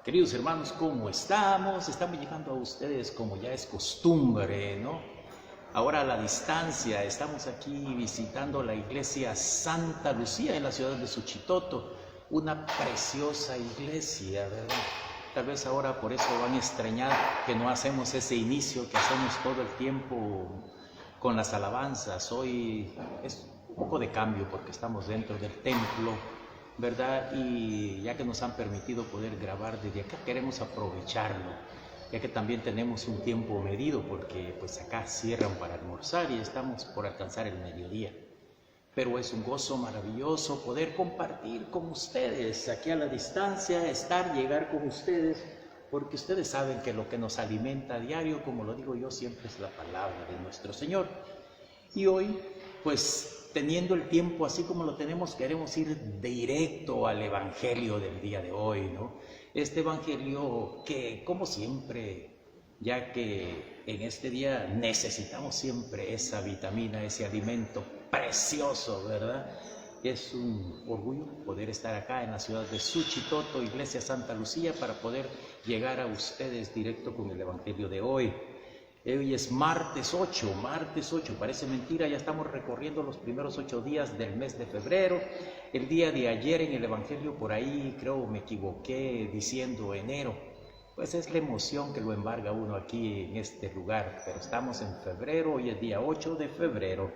Queridos hermanos, ¿cómo estamos? Estamos llegando a ustedes como ya es costumbre, ¿no? Ahora a la distancia, estamos aquí visitando la iglesia Santa Lucía en la ciudad de Suchitoto, una preciosa iglesia, ¿verdad? Tal vez ahora por eso van a extrañar que no hacemos ese inicio que hacemos todo el tiempo con las alabanzas. Hoy es un poco de cambio porque estamos dentro del templo, ¿verdad? Y ya que nos han permitido poder grabar desde acá, queremos aprovecharlo, ya que también tenemos un tiempo medido, porque pues acá cierran para almorzar y estamos por alcanzar el mediodía. Pero es un gozo maravilloso poder compartir con ustedes, aquí a la distancia, llegar con ustedes, porque ustedes saben que lo que nos alimenta a diario, como lo digo yo siempre, es la palabra de nuestro Señor. Y hoy, pues, teniendo el tiempo así como lo tenemos, queremos ir directo al Evangelio del día de hoy, ¿no? Este Evangelio que, como siempre, ya que en este día necesitamos siempre esa vitamina, ese alimento precioso, ¿verdad? Es un orgullo poder estar acá en la ciudad de Suchitoto, Iglesia Santa Lucía, para poder llegar a ustedes directo con el Evangelio de hoy. Hoy es martes 8, parece mentira, ya estamos recorriendo los primeros 8 días del mes de febrero. El día de ayer en el Evangelio, por ahí creo me equivoqué diciendo enero, pues es la emoción que lo embarga uno aquí en este lugar, pero estamos en febrero, hoy es día 8 de febrero.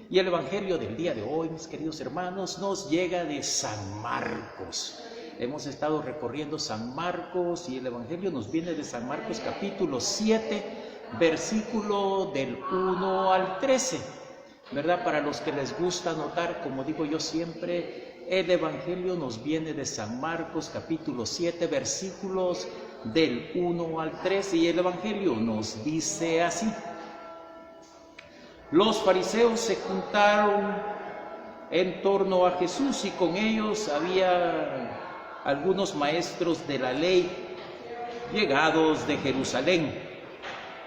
Y el Evangelio del día de hoy, mis queridos hermanos, nos llega de San Marcos. Hemos estado recorriendo San Marcos y el Evangelio nos viene de San Marcos capítulo 7, versículo del 1 al 13, ¿verdad? Para los que les gusta anotar, como digo yo siempre, el Evangelio nos viene de San Marcos capítulo 7, versículos del 1 al 13, y el Evangelio nos dice así: los fariseos se juntaron en torno a Jesús y con ellos había algunos maestros de la ley llegados de Jerusalén.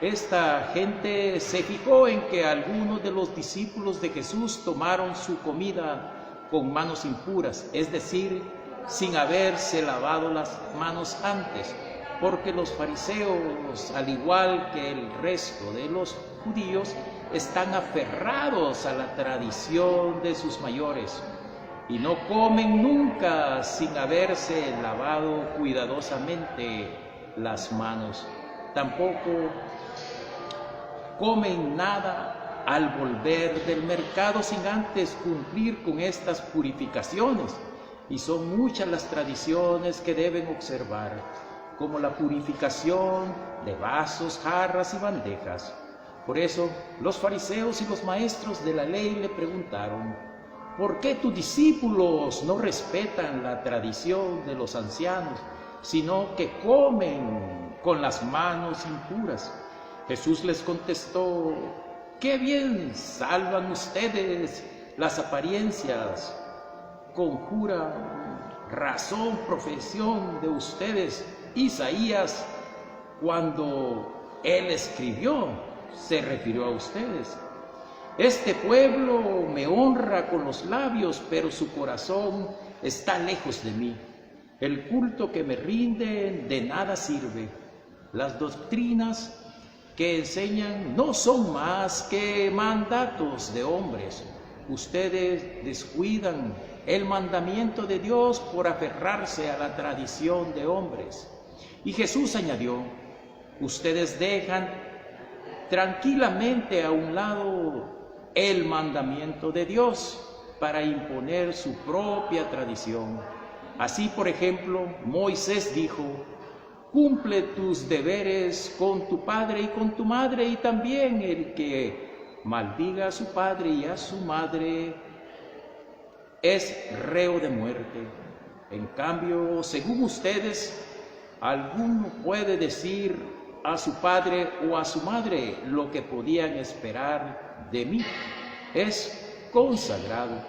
Esta gente se fijó en que algunos de los discípulos de Jesús tomaron su comida con manos impuras, es decir, sin haberse lavado las manos antes, porque los fariseos, al igual que el resto de los judíos, están aferrados a la tradición de sus mayores y no comen nunca sin haberse lavado cuidadosamente las manos. Tampoco comen nada al volver del mercado sin antes cumplir con estas purificaciones. Y son muchas las tradiciones que deben observar, como la purificación de vasos, jarras y bandejas. Por eso, los fariseos y los maestros de la ley le preguntaron: ¿por qué tus discípulos no respetan la tradición de los ancianos, sino que comen con las manos impuras? Jesús les contestó: qué bien salvan ustedes las apariencias, conjura razón, profesión de ustedes. Isaías, cuando él escribió, se refirió a ustedes. Este pueblo me honra con los labios, pero su corazón está lejos de mí. El culto que me rinden de nada sirve. Las doctrinas que enseñan no son más que mandatos de hombres. Ustedes descuidan el mandamiento de Dios por aferrarse a la tradición de hombres. Y Jesús añadió: ustedes dejan tranquilamente a un lado el mandamiento de Dios para imponer su propia tradición. Así, por ejemplo, Moisés dijo: cumple tus deberes con tu padre y con tu madre, y también el que maldiga a su padre y a su madre es reo de muerte. En cambio, según ustedes, alguno puede decir a su padre o a su madre: lo que podían esperar de mí es consagrado.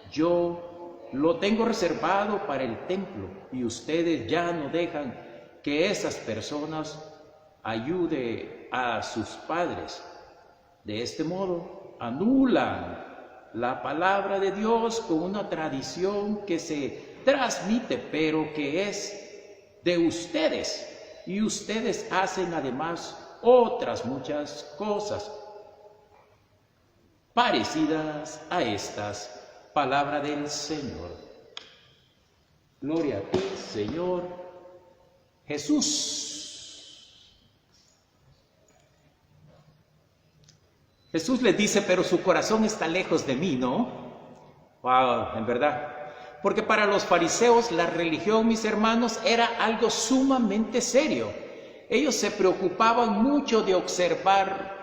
Yo lo tengo reservado para el templo, y ustedes ya no dejan que esas personas ayuden a sus padres. De este modo, anulan la palabra de Dios con una tradición que se transmite, pero que es de ustedes, y ustedes hacen además otras muchas cosas parecidas a estas. Palabra del Señor. Gloria a ti, Señor Jesús. Jesús les dice, pero su corazón está lejos de mí, ¿no? Wow, en verdad. Porque para los fariseos la religión, mis hermanos, era algo sumamente serio. Ellos se preocupaban mucho de observar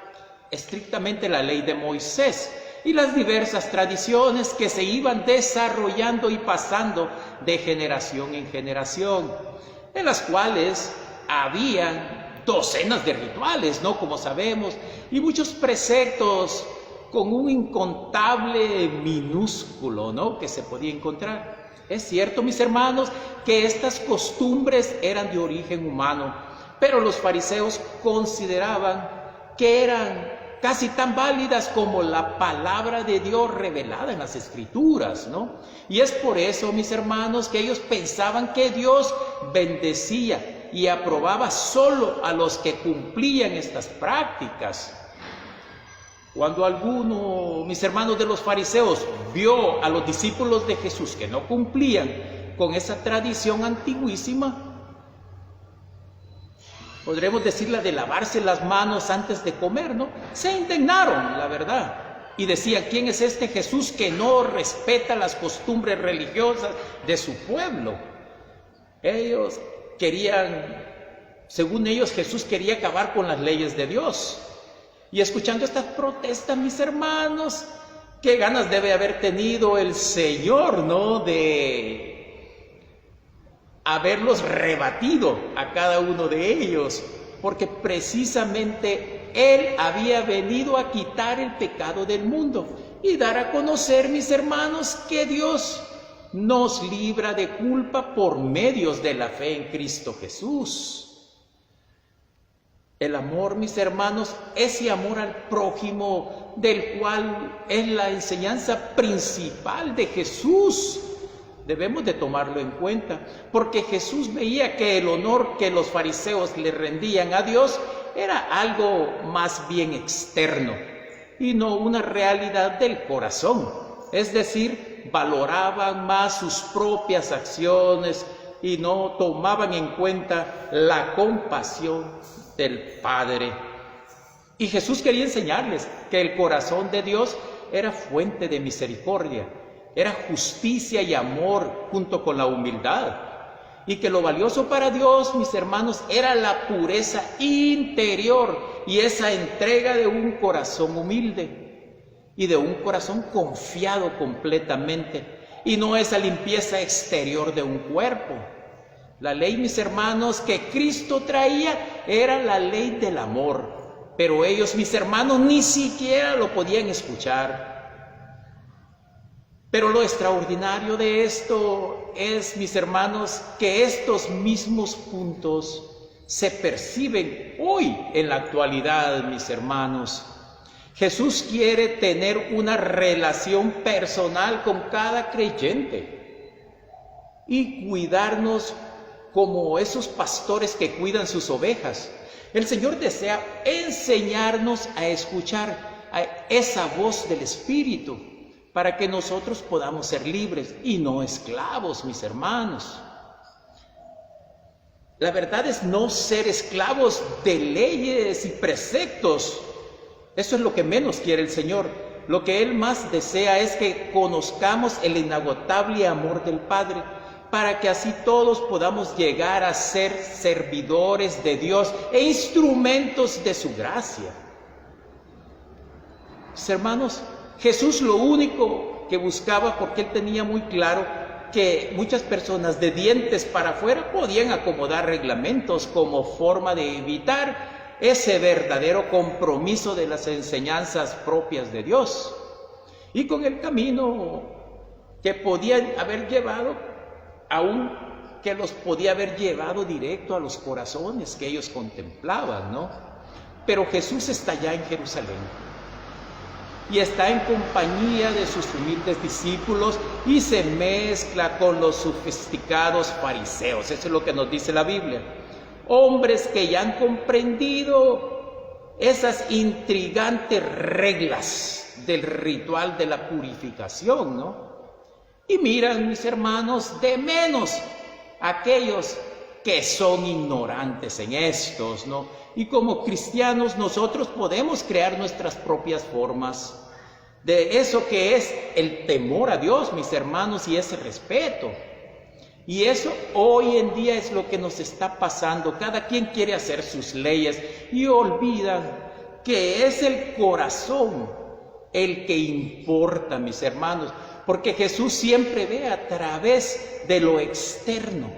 estrictamente la ley de Moisés y las diversas tradiciones que se iban desarrollando y pasando de generación en generación, en las cuales habían docenas de rituales, ¿no? Como sabemos, y muchos preceptos con un incontable minúsculo, ¿no? Que se podía encontrar. Es cierto, mis hermanos, que estas costumbres eran de origen humano, pero los fariseos consideraban que eran casi tan válidas como la palabra de Dios revelada en las Escrituras, ¿no? Y es por eso, mis hermanos, que ellos pensaban que Dios bendecía y aprobaba solo a los que cumplían estas prácticas. Cuando alguno, mis hermanos de los fariseos, vio a los discípulos de Jesús que no cumplían con esa tradición antiguísima, podremos decir la de lavarse las manos antes de comer, ¿no? Se indignaron, la verdad, y decían, ¿quién es este Jesús que no respeta las costumbres religiosas de su pueblo? Ellos querían, según ellos, Jesús quería acabar con las leyes de Dios. Y escuchando estas protestas, mis hermanos, qué ganas debe haber tenido el Señor, ¿no? De haberlos rebatido a cada uno de ellos, porque precisamente Él había venido a quitar el pecado del mundo y dar a conocer, mis hermanos, que Dios nos libra de culpa por medios de la fe en Cristo Jesús. El amor, mis hermanos, ese amor al prójimo, del cual es la enseñanza principal de Jesús, debemos de tomarlo en cuenta, porque Jesús veía que el honor que los fariseos le rendían a Dios era algo más bien externo y no una realidad del corazón. Es decir, valoraban más sus propias acciones y no tomaban en cuenta la compasión del Padre. Y Jesús quería enseñarles que el corazón de Dios era fuente de misericordia, era justicia y amor junto con la humildad, y que lo valioso para Dios, mis hermanos, era la pureza interior y esa entrega de un corazón humilde y de un corazón confiado completamente, y no esa limpieza exterior de un cuerpo. La ley, mis hermanos, que Cristo traía era la ley del amor, pero ellos, mis hermanos, ni siquiera lo podían escuchar. Pero lo extraordinario de esto es, mis hermanos, que estos mismos puntos se perciben hoy en la actualidad, mis hermanos. Jesús quiere tener una relación personal con cada creyente y cuidarnos como esos pastores que cuidan sus ovejas. El Señor desea enseñarnos a escuchar a esa voz del Espíritu, para que nosotros podamos ser libres y no esclavos, mis hermanos. La verdad es no ser esclavos de leyes y preceptos. Eso es lo que menos quiere el Señor. Lo que Él más desea es que conozcamos el inagotable amor del Padre, para que así todos podamos llegar a ser servidores de Dios e instrumentos de su gracia. Mis hermanos, Jesús lo único que buscaba, porque Él tenía muy claro que muchas personas de dientes para afuera podían acomodar reglamentos como forma de evitar ese verdadero compromiso de las enseñanzas propias de Dios, y con el camino que podían haber llevado, aún que los podía haber llevado directo a los corazones que ellos contemplaban, ¿no? Pero Jesús está ya en Jerusalén. y está en compañía de sus humildes discípulos y se mezcla con los sofisticados fariseos. Eso es lo que nos dice la Biblia. Hombres que ya han comprendido esas intrigantes reglas del ritual de la purificación, ¿no? Y miran, mis hermanos, de menos aquellos que son ignorantes en estos, ¿no? Y como cristianos nosotros podemos crear nuestras propias formas de eso que es el temor a Dios, mis hermanos, y ese respeto. Y eso hoy en día es lo que nos está pasando. Cada quien quiere hacer sus leyes y olvidan que es el corazón el que importa, mis hermanos, porque Jesús siempre ve a través de lo externo,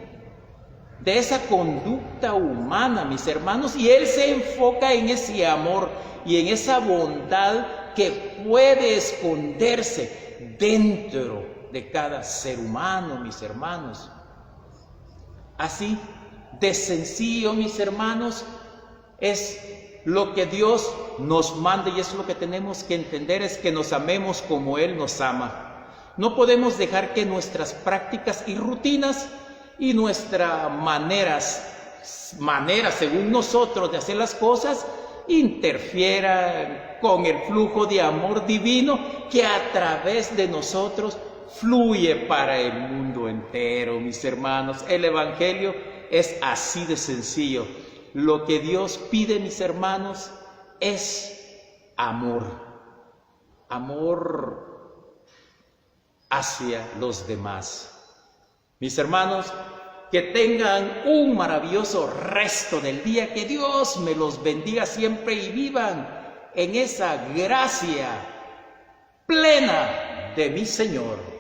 de esa conducta humana, mis hermanos, y Él se enfoca en ese amor y en esa bondad que puede esconderse dentro de cada ser humano, mis hermanos. Así de sencillo, mis hermanos, es lo que Dios nos manda, y es lo que tenemos que entender, es que nos amemos como Él nos ama. No podemos dejar que nuestras prácticas y rutinas y nuestras maneras según nosotros de hacer las cosas interfiera con el flujo de amor divino que a través de nosotros fluye para el mundo entero, mis hermanos. El Evangelio es así de sencillo. Lo que Dios pide, mis hermanos, es amor. Amor hacia los demás. Mis hermanos, que tengan un maravilloso resto del día, que Dios me los bendiga siempre y vivan en esa gracia plena de mi Señor.